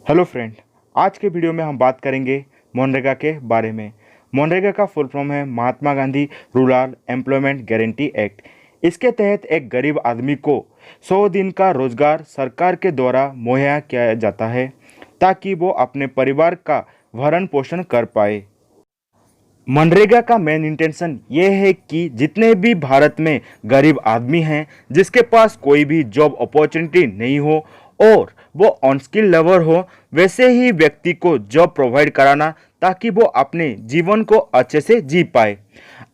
Hello friend. आज के video में हम बात करेंगे मनरेगा के बारे में। मनरेगा का फुल फॉर्म है Mahatma Gandhi rural employment guarantee act. इसके तहत एक गरीब आदमी को 100 दिन का रोजगार सरकार के द्वारा मुहैया किया जाता है ताकि वो अपने परिवार का भरण पोषण कर पाए। मनरेगा का मेन इंटेंशन ये है कि जितने भी भारत में गरीब आदमी हैं जिसके पास कोई भी जॉब अपॉर्चुनिटी नहीं हो और वो अनस्किल लेबर हो, वैसे ही व्यक्ति को जॉब प्रोवाइड कराना ताकि वो अपने जीवन को अच्छे से जी पाए।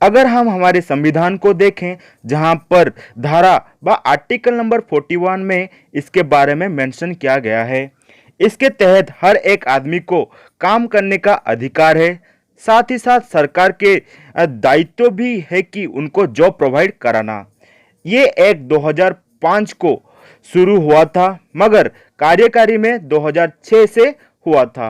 अगर हम हमारे संविधान को देखें जहां पर धारा व आर्टिकल नंबर 41 में इसके बारे में मेंशन किया गया है। इसके तहत हर एक आदमी को काम करने का अधिकार है। साथ ही साथ सरकार के दायित्व भी है कि उनको जॉब प्रोवाइड कराना। ये एक्ट 2005 को शुरू हुआ था मगर कार्यकारी में 2006 से हुआ था।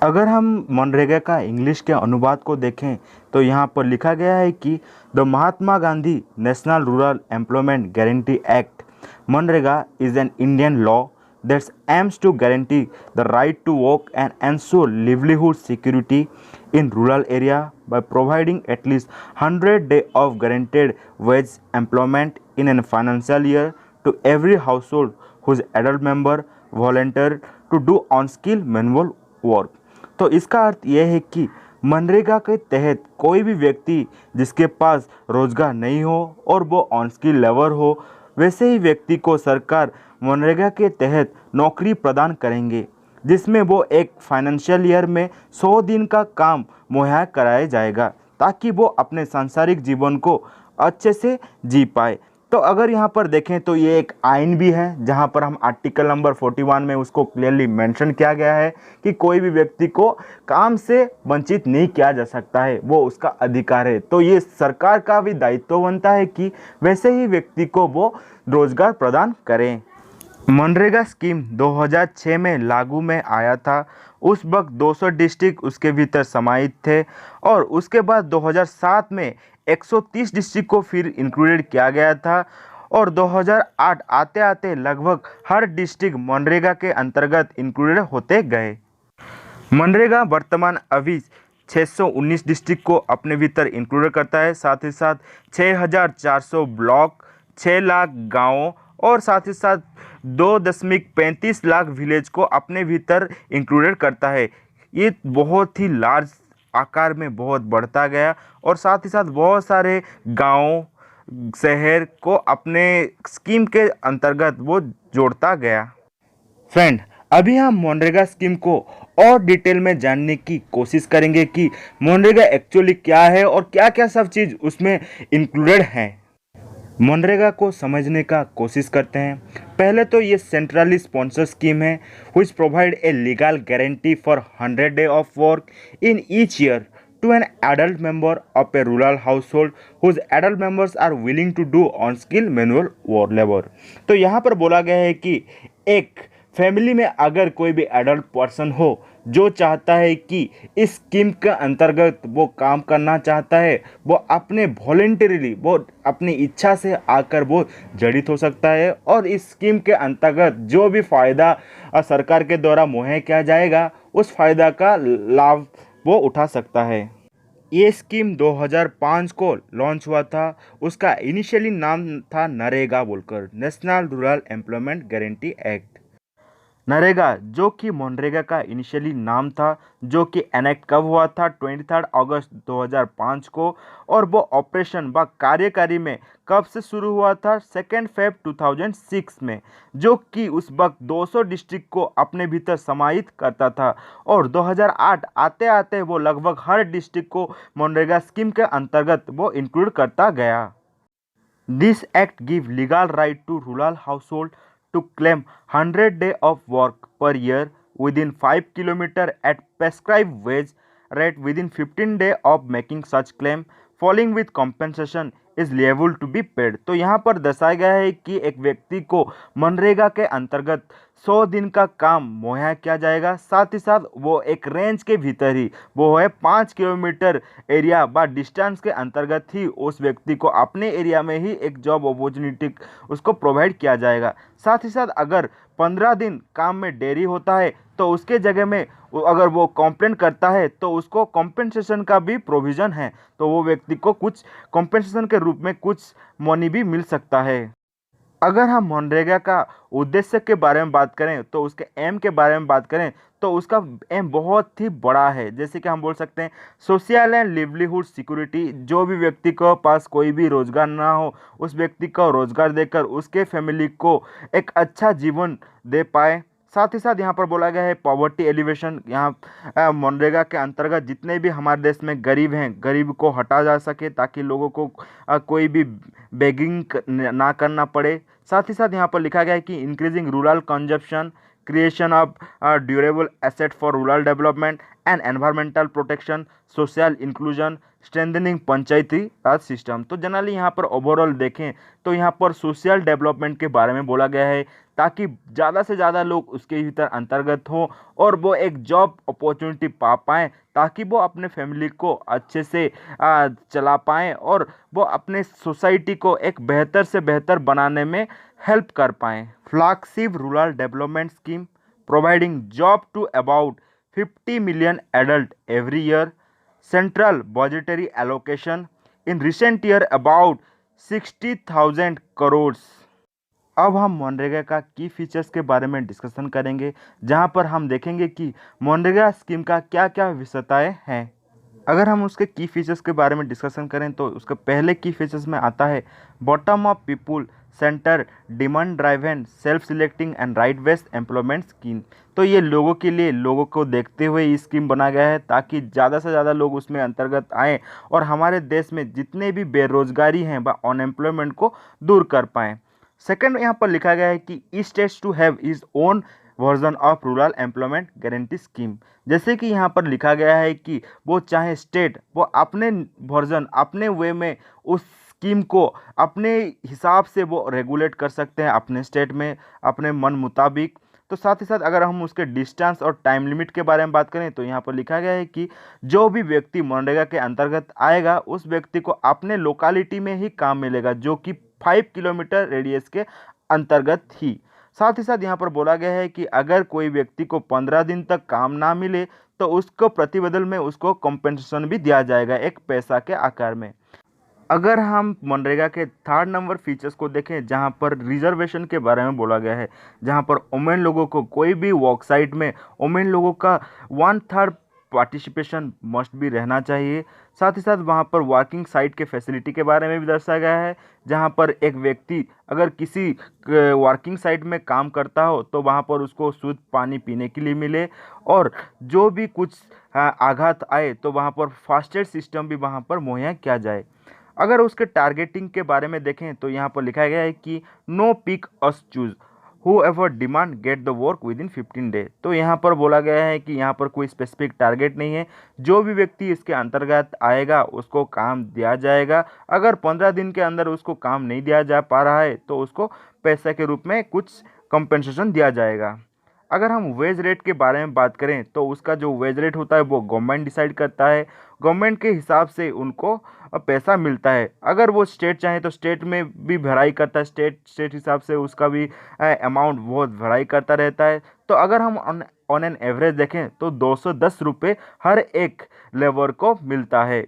अगर हम मनरेगा का इंग्लिश के अनुवाद को देखें तो यहाँ पर लिखा गया है कि the Mahatma Gandhi national rural employment guarantee act MNREGA is an Indian law that aims to guarantee the right to work and ensure livelihood security in rural area by providing at least 100 days of guaranteed wage employment in a financial year to every household whose adult member volunteer to do on-skill manual work। तो इसका अर्थ यह है कि मनरेगा के तहत कोई भी व्यक्ति जिसके पास रोजगार नहीं हो और वो ऑन स्किल लेबर हो, वैसे ही व्यक्ति को सरकार मनरेगा के तहत नौकरी प्रदान करेंगे जिसमें वो एक फाइनेंशियल ईयर में 100 दिन का काम मुहैया कराया जाएगा ताकि वो अपने सांसारिक जीवन को अच्छे से जी पाए। तो अगर यहाँ पर देखें तो ये एक आइन भी है जहाँ पर हम आर्टिकल नंबर 41 में उसको क्लियरली मेंशन किया गया है कि कोई भी व्यक्ति को काम से वंचित नहीं किया जा सकता है, वो उसका अधिकार है। तो ये सरकार का भी दायित्व बनता है कि वैसे ही व्यक्ति को वो रोजगार प्रदान करें। मनरेगा स्कीम 2006 में लागू में आया था। उस वक्त 200 डिस्ट्रिक्ट उसके भीतर समाहित थे और उसके बाद 2007 में 130 डिस्ट्रिक्ट को फिर इंक्लूडेड किया गया था और 2008 आते आते लगभग हर डिस्ट्रिक्ट मनरेगा के अंतर्गत इंक्लूडेड होते गए। मनरेगा वर्तमान अभी 619 डिस्ट्रिक्ट को अपने भीतर इंक्लूड करता है। साथ ही साथ 6400 ब्लॉक, 6 लाख गाँवों और साथ ही साथ 2.35 लाख विलेज को अपने भीतर इंक्लूडेड करता है। ये बहुत ही लार्ज आकार में बहुत बढ़ता गया और साथ ही साथ बहुत सारे गांव शहर को अपने स्कीम के अंतर्गत वो जोड़ता गया। फ्रेंड, अभी हम मनरेगा स्कीम को और डिटेल में जानने की कोशिश करेंगे कि मनरेगा एक्चुअली क्या है और क्या क्या सब चीज़ उसमें इंक्लूडेड हैं। मनरेगा को समझने का कोशिश करते हैं। पहले तो ये सेंट्रली स्पॉन्सर स्कीम है which provide a legal guarantee for 100 day of work in each year to an adult member of a rural household whose adult members are willing to do on skill manual work labor। तो यहाँ पर बोला गया है कि एक family में अगर कोई भी एडल्ट पर्सन हो जो चाहता है कि इस स्कीम के अंतर्गत वो काम करना चाहता है, वो अपने वॉलेंटरीली वो अपनी इच्छा से आकर वो जड़ित हो सकता है और इस स्कीम के अंतर्गत जो भी फ़ायदा सरकार के द्वारा मुहैया किया जाएगा उस फ़ायदा का लाभ वो उठा सकता है। ये स्कीम 2005 को लॉन्च हुआ था। उसका इनिशियली नाम था नरेगा बोलकर, national rural employment guarantee act. NREGA जो कि मनरेगा का इनिशियली नाम था, जो कि एनेक्ट कब हुआ था 23 अगस्त 2005 को और वो ऑपरेशन व कार्यकारी में कब से शुरू हुआ था 2 फेब 2006 में, जो कि उस वक्त 200 डिस्ट्रिक्ट को अपने भीतर समाहित करता था और 2008 आते आते वो लगभग हर डिस्ट्रिक्ट को मनरेगा स्कीम के अंतर्गत वो इंक्लूड करता गया। This act give legal right to rural household to claim 100 day of work per year within 5 km at prescribed wage rate within 15 day of making such claim falling with compensation is liable to be paid। तो यहाँ पर दर्शाया गया है कि एक व्यक्ति को मनरेगा के अंतर्गत 100 दिन का काम मुहैया किया जाएगा। साथ ही साथ वो एक रेंज के भीतर ही, वो है 5 किलोमीटर एरिया बा डिस्टेंस के अंतर्गत ही उस व्यक्ति को अपने एरिया में ही एक जॉब अपॉर्चुनिटी उसको प्रोवाइड किया जाएगा। साथ ही साथ अगर 15 दिन काम में देरी होता है तो उसके जगह में अगर वो कंप्लेंट करता है तो उसको कॉम्पेंसेशन का भी प्रोविज़न है, तो वो व्यक्ति को कुछ कॉम्पेंसेशन के रूप में कुछ मनी भी मिल सकता है। अगर हम मनरेगा का उद्देश्य के बारे में बात करें तो उसके एम के बारे में बात करें तो उसका एम बहुत ही बड़ा है। जैसे कि हम बोल सकते हैं सोशल एंड लिवलीहुड सिक्योरिटी, जो भी व्यक्ति के पास कोई भी रोजगार ना हो उस व्यक्ति को रोजगार देकर उसके फैमिली को एक अच्छा जीवन दे पाए। साथ ही साथ यहाँ पर बोला गया है पॉवर्टी एलिवेशन, यहाँ मनरेगा के अंतर्गत जितने भी हमारे देश में गरीब हैं, गरीब को हटा जा सके ताकि लोगों को कोई भी बेगिंग ना करना पड़े। साथ ही साथ यहाँ पर लिखा गया है कि increasing rural consumption, creation of durable asset for rural development and environmental protection, social inclusion, strengthening Panchayati Raj system. तो जनरली यहाँ पर ओवरऑल देखें तो यहाँ पर सोशल डेवलपमेंट के बारे में बोला गया है ताकि ज़्यादा से ज़्यादा लोग उसके भीतर अंतर्गत हों और वो एक जॉब अपॉर्चुनिटी पा पाएँ ताकि वो अपने फैमिली को अच्छे से चला पाएँ और वो अपने सोसाइटी को एक बेहतर से बेहतर बनाने में हेल्प कर पाएँ। Flagship rural development scheme providing job to about 50 million adult every year, central budgetary allocation in recent year about 60,000 crores। अब हम मनरेगा का की फीचर्स के बारे में डिस्कशन करेंगे, जहां पर हम देखेंगे कि मनरेगा स्कीम का क्या क्या विशेषताएं हैं। अगर हम उसके की फीचर्स के बारे में डिस्कशन करें तो उसके पहले की फीचर्स में आता है bottom up people centre demand driven self selecting and right based employment scheme. तो ये लोगों के लिए, लोगों को देखते हुए ये स्कीम बना गया है ताकि ज़्यादा से ज़्यादा लोग उसमें अंतर्गत आएँ और हमारे देश में जितने भी बेरोजगारी हैं व अनएम्प्लॉयमेंट को दूर कर पाएँ। सेकंड यहाँ पर लिखा गया है कि each states to have is own version of rural employment guarantee scheme. जैसे कि यहाँ पर लिखा गया है कि वो चाहे स्टेट वो अपने वर्जन, अपने वे में उस स्कीम को अपने हिसाब से वो रेगुलेट कर सकते हैं अपने स्टेट में अपने मन मुताबिक। तो साथ ही साथ अगर हम उसके डिस्टेंस और टाइम लिमिट के बारे में बात करें तो यहाँ पर लिखा गया है कि जो भी व्यक्ति मनरेगा के अंतर्गत आएगा उस व्यक्ति को अपने लोकेलिटी में ही काम मिलेगा, जो कि 5 किलोमीटर रेडियस के अंतर्गत ही। साथ ही साथ यहाँ पर बोला गया है कि अगर कोई व्यक्ति को 15 दिन तक काम ना मिले तो उसको प्रतिबदल में उसको कॉम्पेंसेशन भी दिया जाएगा एक पैसा के आकार में। अगर हम मनरेगा के थर्ड नंबर फीचर्स को देखें, जहां पर रिजर्वेशन के बारे में बोला गया है, जहां पर वुमेन लोगों को कोई भी वर्क साइट में वुमेन लोगों का 1/3 पार्टिसिपेशन मस्ट भी रहना चाहिए। साथ ही साथ वहां पर वर्किंग साइट के फैसिलिटी के बारे में भी दर्शाया गया है, जहां पर एक व्यक्ति अगर किसी वर्किंग साइट में काम करता हो तो वहां पर उसको शुद्ध पानी पीने के लिए मिले और जो भी कुछ आघात आए तो वहां पर फास्ट एड सिस्टम भी वहां पर मुहैया किया जाए। अगर उसके टारगेटिंग के बारे में देखें तो यहाँ पर लिखा गया है कि no pick as choose whoever demand get the work within 15 day. तो यहाँ पर बोला गया है कि यहाँ पर कोई स्पेसिफिक टारगेट नहीं है, जो भी व्यक्ति इसके अंतर्गत आएगा उसको काम दिया जाएगा। अगर 15 दिन के अंदर उसको काम नहीं दिया जा पा रहा है तो उसको पैसे के रूप में कुछ कंपनसेशन दिया जाएगा। अगर हम वेज रेट के बारे में बात करें तो उसका जो वेज रेट होता है वो गवर्नमेंट डिसाइड करता है, गवर्नमेंट के हिसाब से उनको पैसा मिलता है। अगर वो स्टेट चाहे तो स्टेट में भी भराई करता है, स्टेट हिसाब से उसका भी अमाउंट बहुत भराई करता रहता है। तो अगर हम ऑन एन एवरेज देखें तो 210 रुपये हर एक लेबर को मिलता है।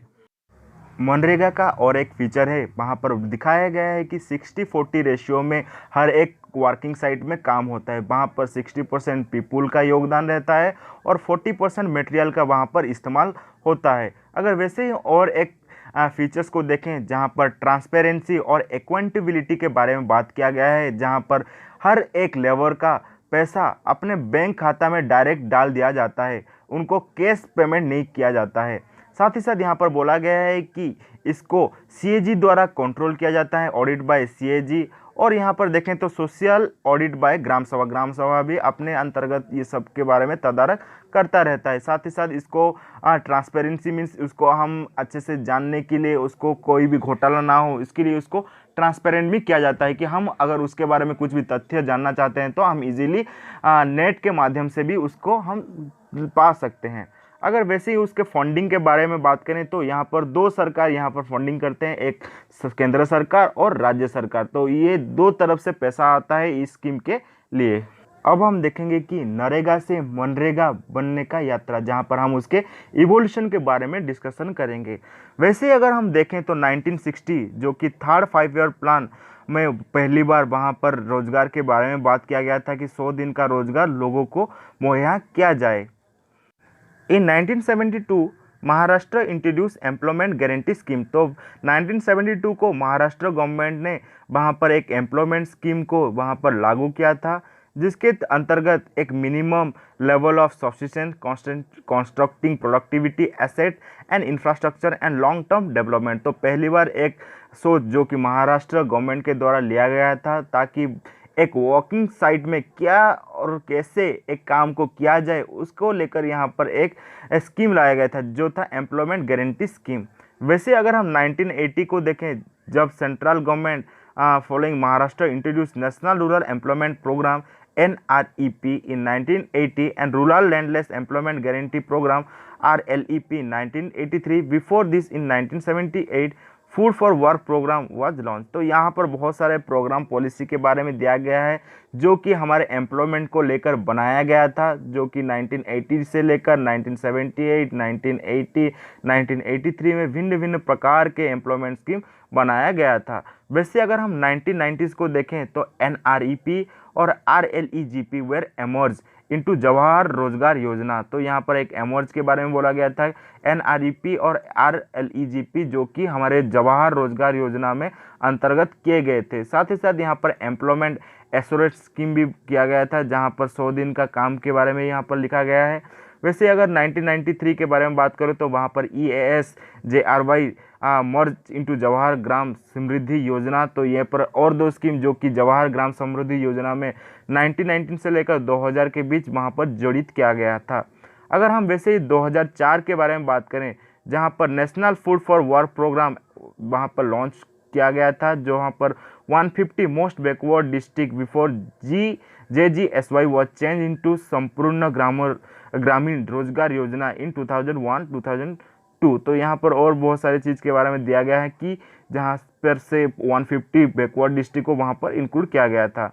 मनरेगा का और एक फीचर है, वहाँ पर दिखाया गया है कि 60-40 रेशियो में हर एक वर्किंग साइट में काम होता है। वहाँ पर 60% पीपुल का योगदान रहता है और 40% मटेरियल का वहाँ पर इस्तेमाल होता है। अगर वैसे ही और एक फीचर्स को देखें जहाँ पर ट्रांसपेरेंसी और अकाउंटेबिलिटी के बारे में बात किया गया है, जहाँ पर हर एक लेबर का पैसा अपने बैंक खाता में डायरेक्ट डाल दिया जाता है, उनको कैश पेमेंट नहीं किया जाता है। साथ ही साथ यहाँ पर बोला गया है कि इसको सीएजी द्वारा कंट्रोल किया जाता है, ऑडिट बाय सीएजी। और यहाँ पर देखें तो सोशल ऑडिट बाय ग्राम सभा भी अपने अंतर्गत ये सब के बारे में तदारक करता रहता है। साथ ही साथ इसको ट्रांसपेरेंसी मीन्स उसको हम अच्छे से जानने के लिए, उसको कोई भी घोटाला ना हो इसके लिए उसको ट्रांसपेरेंट भी किया जाता है कि हम अगर उसके बारे में कुछ भी तथ्य जानना चाहते हैं तो हम इजीली नेट के माध्यम से भी उसको हम पा सकते हैं। अगर वैसे ही उसके फंडिंग के बारे में बात करें तो यहाँ पर दो सरकार यहाँ पर फंडिंग करते हैं, एक केंद्र सरकार और राज्य सरकार। तो ये दो तरफ से पैसा आता है इस स्कीम के लिए। अब हम देखेंगे कि नरेगा से मनरेगा बनने का यात्रा, जहां पर हम उसके इवोल्यूशन के बारे में डिस्कशन करेंगे। वैसे अगर हम देखें तो 1960 जो कि थर्ड 5 ईयर प्लान में पहली बार वहां पर रोजगार के बारे में बात किया गया था कि 100 दिन का रोजगार लोगों को मुहैया किया जाए। इन 1972 Maharashtra introduce employment guarantee scheme. तो 1972 को महाराष्ट्र गवर्नमेंट ने वहाँ पर एक एम्प्लॉयमेंट स्कीम को वहाँ पर लागू किया था, जिसके अंतर्गत एक minimum level of subsistence constructing productivity asset and infrastructure and long term development. तो पहली बार एक सोच जो कि महाराष्ट्र गवर्नमेंट के द्वारा लिया गया था ताकि एक वर्किंग साइट में क्या और कैसे एक काम को किया जाए उसको लेकर यहाँ पर एक स्कीम लाया गया था जो था एम्प्लॉयमेंट गारंटी स्कीम। वैसे अगर हम 1980 को देखें, जब central government following Maharashtra introduce national rural employment programme NREP in 1980 and Rural Landless Employment Guarantee Program RLEP 1983. Before this in 1978 food for work programme was launch. तो यहाँ पर बहुत सारे प्रोग्राम पॉलिसी के बारे में दिया गया है जो कि हमारे एम्प्लॉयमेंट को लेकर बनाया गया था, जो कि 1980 से लेकर 1978, 1980, 1983 में भिन्न भिन्न प्रकार के एम्प्लॉयमेंट स्कीम बनाया गया था। वैसे अगर हम 1990s को देखें तो NREP और RLEGP were emerge into Jawahar Rozgar Yojana. तो यहाँ पर एक एमर्ज के बारे में बोला गया था, NREP और RLEGP जो कि हमारे जवाहर रोजगार योजना में अंतर्गत किए गए थे। साथ ही साथ यहाँ पर एम्प्लॉयमेंट एश्योरेंस स्कीम भी किया गया था, जहाँ पर 100 दिन का काम के बारे में यहाँ पर लिखा गया है। वैसे अगर 1993 के बारे में बात करें तो वहाँ पर EASJRY merge into Jawahar Gram Samriddhi योजना। तो ये पर और दो स्कीम जो कि जवाहर ग्राम समृद्धि योजना में 1919 से लेकर 2000 के बीच वहाँ पर जड़ित किया गया था। अगर हम वैसे ही 2004 के बारे में बात करें, जहाँ पर national food for work programme वहाँ पर लॉन्च किया गया था, जो वहाँ पर 150 most backward district before JGSY was change into संपूर्ण ग्रामीण रोजगार योजना इन 2001-2002। तो यहाँ पर और बहुत सारी चीज़ के बारे में दिया गया है कि जहाँ पर से 150 बैकवर्ड डिस्ट्रिक्ट को वहाँ पर इंक्लूड किया गया था।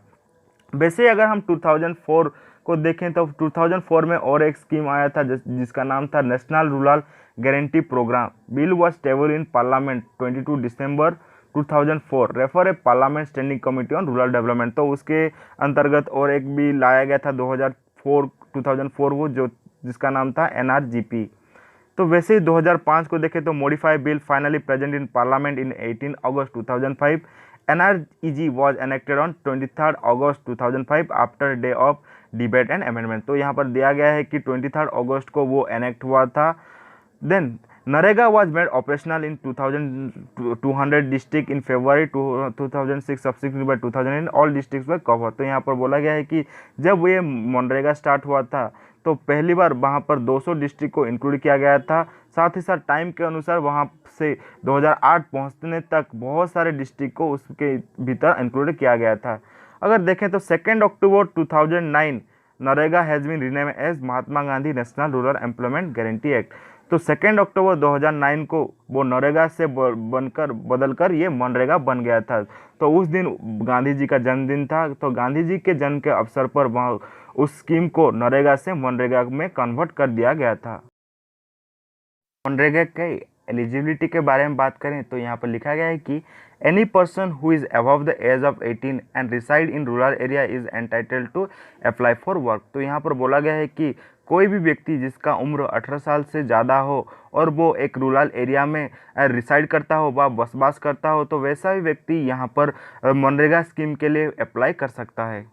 वैसे अगर हम 2004 को देखें तो 2004 में और एक स्कीम आया था जिसका नाम था national rural guarantee programme. Bill was table in parliament 22 December 2004 refer a parliament standing committee on rural development. तो उसके अंतर्गत और एक भी लाया गया था 2004 को जिसका नाम था NRGP। तो वैसे ही 2005 को देखें तो modify bill finally present in parliament in 18 August 2005। NREG was enacted on 23 August 2005 after day of debate and amendment. तो यहाँ पर दिया गया है कि 23 अगस्त को वो एनेक्ट हुआ था। Then NREGA was made operational in 2200 district in February 2006 subsequently by 2000 all districts were cover. तो यहाँ पर बोला गया है कि जब ये मनरेगा स्टार्ट हुआ था तो पहली बार वहाँ पर 200 डिस्ट्रिक्ट को इंक्लूड किया गया था। साथ ही साथ टाइम के अनुसार वहाँ से 2008 पहुँचने तक बहुत सारे डिस्ट्रिक्ट को उसके भीतर इंक्लूड किया गया था। अगर देखें तो 2 October 2009 NREGA has been rename as Mahatma Gandhi national rural employment guarantee act. तो 2 अक्टूबर 2009 को वो नरेगा से बदलकर ये मनरेगा बन गया था। तो उस दिन गांधी जी का जन्मदिन था, तो गांधी जी के जन्म के अवसर पर वहाँ उस स्कीम को नरेगा से मनरेगा में कन्वर्ट कर दिया गया था। मनरेगा के एलिजिबिलिटी के बारे में बात करें तो यहाँ पर लिखा गया है कि any person who is above the age of 18 and reside in rural area is entitled to apply for work. तो यहाँ पर बोला गया है कि कोई भी व्यक्ति जिसका उम्र 18 साल से ज़्यादा हो और वो एक रूरल एरिया में रिसाइड करता हो व बसवास करता हो, तो वैसा भी व्यक्ति यहाँ पर मनरेगा स्कीम के लिए अप्लाई कर सकता है।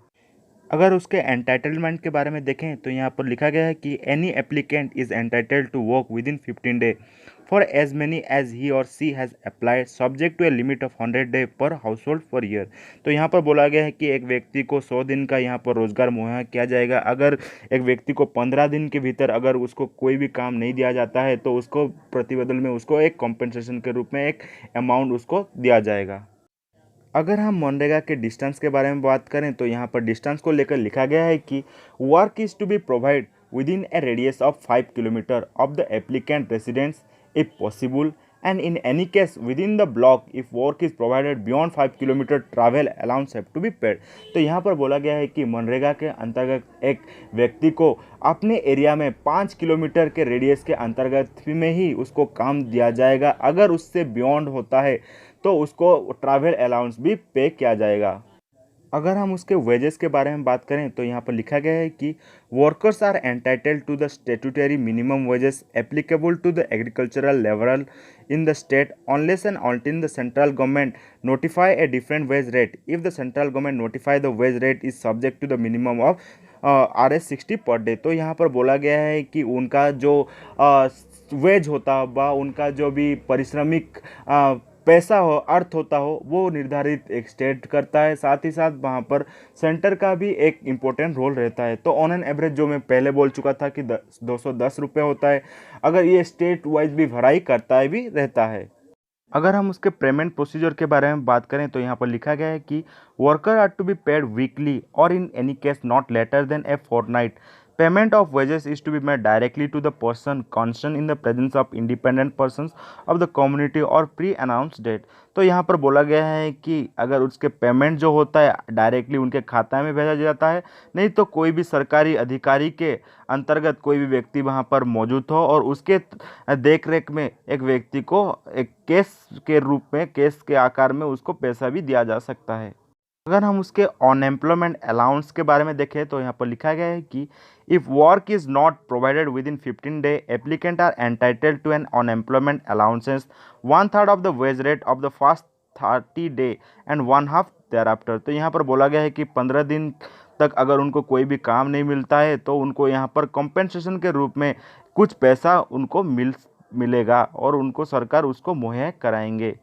अगर उसके एंटाइटलमेंट के बारे में देखें तो यहाँ पर लिखा गया है कि any applicant is entitled to work with in 15 day for as many as he or she has applied subject to a limit of 100 day per household per year. तो यहाँ पर बोला गया है कि एक व्यक्ति को 100 दिन का यहाँ पर रोजगार मुहैया किया जाएगा। अगर एक व्यक्ति को 15 दिन के भीतर अगर उसको कोई भी काम नहीं दिया जाता है तो उसको प्रतिबदल में उसको एक कॉम्पेंसेशन के रूप में एक अमाउंट उसको दिया जाएगा। अगर हम मनरेगा के डिस्टेंस के बारे में बात करें तो यहाँ पर डिस्टेंस को लेकर लिखा गया है कि work is to be provide within a radius of 5 kilometre of the applicant residence if possible and in any case within the block if work is provided beyond 5 kilometre travel allowance have to be paid. तो यहाँ पर बोला गया है कि मनरेगा के अंतर्गत एक व्यक्ति को अपने एरिया में 5 किलोमीटर के रेडियस के अंतर्गत में ही उसको काम दिया जाएगा। अगर उससे बियॉन्ड होता है तो उसको ट्रैवल अलाउंस भी पे किया जाएगा। अगर हम उसके वेजेस के बारे में बात करें तो यहाँ पर लिखा गया है कि workers are entitled to the statutory minimum wages applicable to the agricultural level in the state unless and until the central government notify a different wage rate if the central government notify the wage rate is subject to the minimum of Rs60 per day. तो यहाँ पर बोला गया है कि उनका जो veg होता व उनका जो भी पारिश्रमिक पैसा हो अर्थ होता हो वो निर्धारित एक स्टेट करता है। साथ ही साथ वहाँ पर सेंटर का भी एक इम्पोर्टेंट रोल रहता है। तो ऑन एन एवरेज जो मैं पहले बोल चुका था कि 210 रुपये होता है, अगर ये स्टेट वाइज भी वैरी करता है भी रहता है। अगर हम उसके पेमेंट प्रोसीजर के बारे में बात करें तो यहाँ पर लिखा गया है कि worker are to be paid weekly और in any case not later than a fortnight. Payment of wages is to be made directly to the person concern in the presence of independent persons of the community और pre announce date. तो यहाँ पर बोला गया है कि अगर उसके पेमेंट जो होता है डायरेक्टली उनके खाता में भेजा जाता है, नहीं तो कोई भी सरकारी अधिकारी के अंतर्गत कोई भी व्यक्ति वहाँ पर मौजूद हो और उसके देख रेख में एक व्यक्ति को एक केस के रूप में, केस के आकार में उसको पैसा भी दिया जा सकता है। अगर हम उसके अनएम्प्लॉयमेंट अलाउंस के बारे में देखें तो यहाँ पर लिखा गया है कि if work is not provided with in 15 day applicant are entitled to an unemployment allowances 1/3 of the wage rate of the first 30 day and 1/2 thereafter. तो यहाँ पर बोला गया है कि 15 दिन तक अगर उनको कोई भी काम नहीं मिलता है तो उनको यहाँ पर कॉम्पेंसेशन के रूप में कुछ पैसा उनको मिलेगा और उनको सरकार उसको मुहैया कराएंगे।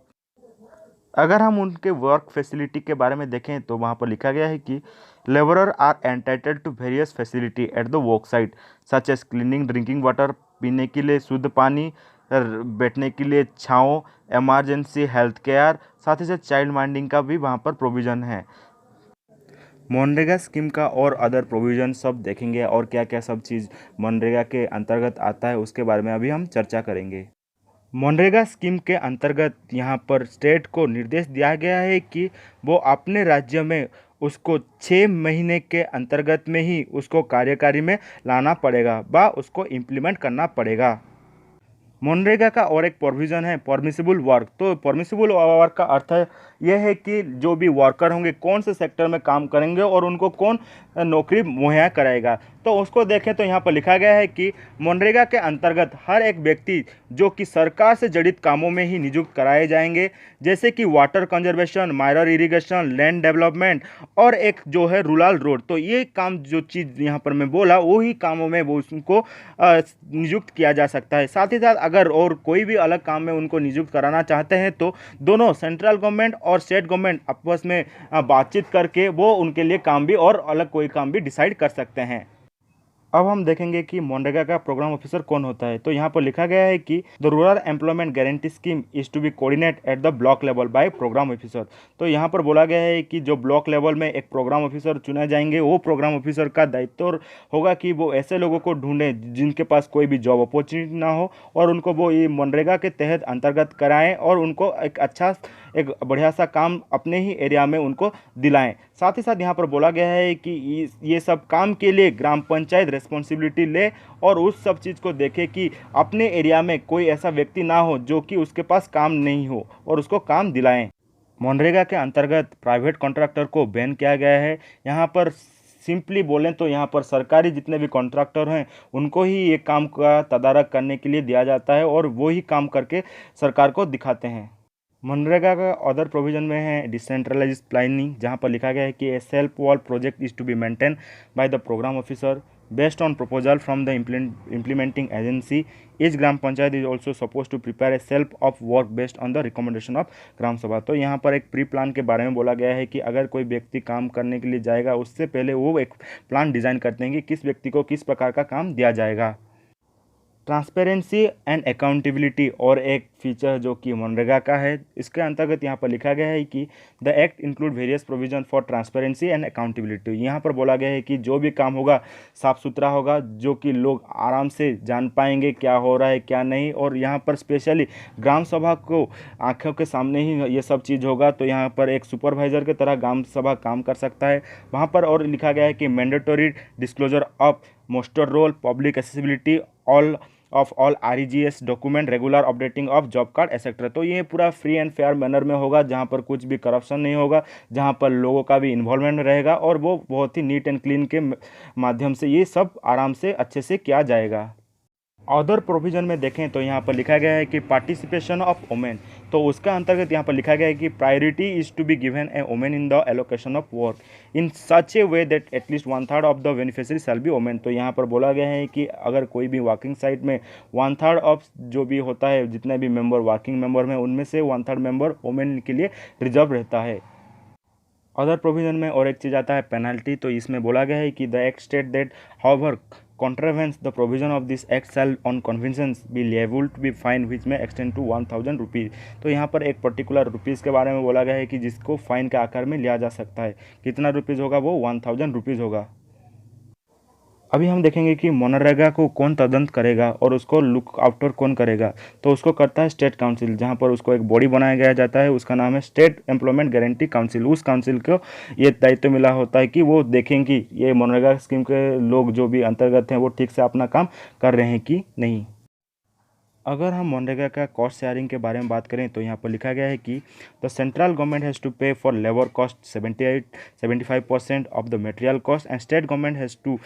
अगर हम उनके वर्क फैसिलिटी के बारे में देखें तो वहाँ पर लिखा गया है कि labourer are entitled to various facility at the work site such as cleaning, drinking water, पीने के लिए शुद्ध पानी, बैठने के लिए छाँव, इमरजेंसी हेल्थ केयर, साथ ही साथ चाइल्ड माइंडिंग का भी वहाँ पर प्रोविज़न है। मनरेगा स्कीम का और अदर प्रोविज़न सब देखेंगे और क्या क्या सब चीज़ मनरेगा के अंतर्गत आता है उसके बारे में अभी हम चर्चा करेंगे। मनरेगा स्कीम के अंतर्गत यहाँ पर स्टेट को निर्देश दिया गया है कि वो अपने राज्य में उसको 6 महीने के अंतर्गत में ही उसको कार्यकारी में लाना पड़ेगा व उसको इम्प्लीमेंट करना पड़ेगा। मनरेगा का और एक प्रोविज़न है परमिसिबल वर्क। तो परमिसिबल वर्क का अर्थ है यह है कि जो भी वर्कर होंगे कौन से सेक्टर में काम करेंगे और उनको कौन नौकरी मुहैया कराएगा। तो उसको देखें तो यहाँ पर लिखा गया है कि मनरेगा के अंतर्गत हर एक व्यक्ति जो कि सरकार से जड़ित कामों में ही नियुक्त कराए जाएंगे, जैसे कि water conservation, minor irrigation, land development और एक जो है रूरल रोड। तो ये काम जो चीज़ यहाँ पर मैं बोला वही कामों में वो उनको नियुक्त किया जा सकता है। साथ ही साथ अगर और कोई भी अलग काम में उनको नियुक्त कराना चाहते हैं तो दोनों सेंट्रल गवर्नमेंट और स्टेट गवर्नमेंट आपस में बातचीत करके वो उनके लिए काम भी और अलग कोई काम भी डिसाइड कर सकते हैं। अब हम देखेंगे कि मनरेगा का प्रोग्राम ऑफिसर कौन होता है। तो यहाँ पर लिखा गया है कि the rural employment guarantee scheme is to be coordinate at the block level by programme officer. तो यहाँ पर बोला गया है कि जो ब्लॉक लेवल में एक प्रोग्राम ऑफिसर चुने जाएंगे, वो प्रोग्राम ऑफिसर का दायित्व होगा कि वो ऐसे लोगों को ढूंढें जिनके पास कोई भी जॉब अपॉर्चुनिटी ना हो और उनको वो ये मनरेगा के तहत अंतर्गत कराएं और उनको एक बढ़िया सा काम अपने ही एरिया में उनको दिलाएं। साथ ही साथ यहाँ पर बोला गया है कि ये सब काम के लिए ग्राम पंचायत रिस्पॉन्सिबिलिटी ले और उस सब चीज़ को देखे कि अपने एरिया में कोई ऐसा व्यक्ति ना हो जो कि उसके पास काम नहीं हो और उसको काम दिलाएं। मनरेगा के अंतर्गत प्राइवेट कॉन्ट्रैक्टर को बैन किया गया है। यहाँ पर सिंपली बोलें तो यहाँ पर सरकारी जितने भी कॉन्ट्रैक्टर हैं उनको ही ये काम का तदारक करने के लिए दिया जाता है और वो ही काम करके सरकार को दिखाते हैं। मनरेगा का अदर प्रोविजन में है डिसेंट्रलाइज प्लानिंग, जहाँ पर लिखा गया है कि a shelf wall project is to be maintain by the programme officer based on proposal from the implementing agency. Each gram panchayat is also suppose to prepare a shelf of work based on the recommendation of gram sabha. तो यहाँ पर एक pre plan के बारे में बोला गया है कि अगर कोई व्यक्ति काम करने के लिए जाएगा उससे पहले वो एक प्लान डिज़ाइन करते हैं कि किस व्यक्ति को किस प्रकार का काम दिया जाएगा। ट्रांसपेरेंसी एंड अकाउंटेबिलिटी और एक फीचर जो कि मनरेगा का है, इसके अंतर्गत यहाँ पर लिखा गया है कि the act include various provision for transparency and accountability. यहाँ पर बोला गया है कि जो भी काम होगा साफ़ सुथरा होगा, जो कि लोग आराम से जान पाएंगे क्या हो रहा है क्या नहीं। और यहाँ पर स्पेशली ग्राम सभा को आंखों के सामने ही ये सब चीज़ होगा, तो यहाँ पर एक सुपरवाइजर की तरह ग्राम सभा काम कर सकता है वहाँ पर। और लिखा गया है कि mandatory disclosure of muster roll, public accessibility all of all REGS document, regular updating of job card etcetera. तो ये पूरा फ्री एंड फेयर मैनर में होगा, जहाँ पर कुछ भी करप्शन नहीं होगा, जहाँ पर लोगों का भी इन्वॉल्वमेंट रहेगा और वो बहुत ही नीट एंड क्लीन के माध्यम से ये सब आराम से अच्छे से किया जाएगा। अदर प्रोविजन में देखें तो यहाँ पर लिखा गया है कि पार्टिसिपेशन ऑफ वुमेन, तो उसका अंतर्गत यहाँ पर लिखा गया है कि priority is to be given a women in the allocation of work in such a way that at least 1/3 of the beneficiary shall be women. तो यहाँ पर बोला गया है कि अगर कोई भी वर्किंग साइट में 1/3 ऑफ जो भी होता है, जितने भी मेंबर वर्किंग मेंबर में, उनमें से 1/3 मेंबर वुमेन के लिए रिजर्व रहता है। अदर प्रोविजन में और एक चीज़ आता है पेनल्टी, तो इसमें बोला गया है कि the act state that however contravenes the provision of this act shall on convictions be liable to be fine which may extend to 1000 rupees. तो यहाँ पर एक पर्टिकुलर रुपीज़ के बारे में बोला गया है कि जिसको फाइन के आकार में लिया जा सकता है। कितना रुपीज़ होगा? वो 1000 रुपीज़ होगा। अभी हम देखेंगे कि मनरेगा को कौन तदंत करेगा और उसको लुक आफ्टर कौन करेगा। तो उसको करता है स्टेट काउंसिल, जहाँ पर उसको एक बॉडी बनाया गया जाता है, उसका नाम है स्टेट एम्प्लॉयमेंट गारंटी काउंसिल। उस काउंसिल को ये दायित्व मिला होता है कि वो देखें कि ये मनरेगा स्कीम के लोग जो भी अंतर्गत हैं वो ठीक से अपना काम कर रहे हैं कि नहीं। अगर हम मनरेगा का कॉस्ट शेयरिंग के बारे में बात करें तो यहाँ पर लिखा गया है कि the central government has to pay for labour cost 75% of the material cost and state government has to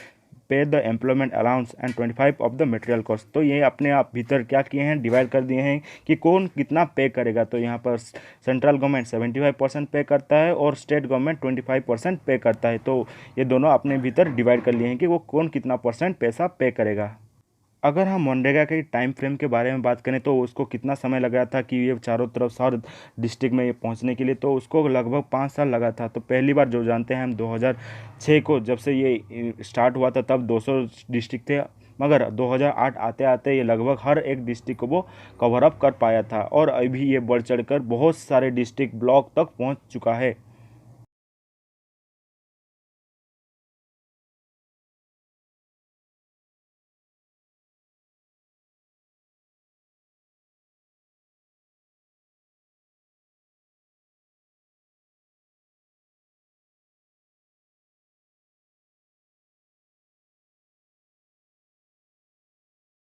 pay the employment allowance and 25 of the material cost. तो ये अपने आप भीतर क्या किए हैं, डिवाइड कर दिए हैं कि कौन कितना पे करेगा। तो यहाँ पर सेंट्रल गवर्नमेंट 75% पे करता है और स्टेट गवर्नमेंट 25% पे करता है। तो ये दोनों अपने भीतर डिवाइड कर लिए हैं कि वो कौन कितना परसेंट पैसा पे करेगा। अगर हम मनरेगा के टाइम फ्रेम के बारे में बात करें तो उसको कितना समय लगा था कि ये चारों तरफ हर डिस्ट्रिक्ट में ये पहुंचने के लिए, तो उसको लगभग 5 साल लगा था। तो पहली बार जो जानते हैं हम 2006 को जब से ये स्टार्ट हुआ था तब 200 डिस्ट्रिक्ट थे, मगर 2008 आते आते ये लगभग हर एक डिस्ट्रिक्ट को वो कवर अप कर पाया था और अभी ये बढ़ चढ़ कर बहुत सारे डिस्ट्रिक्ट ब्लॉक तक पहुँच चुका है।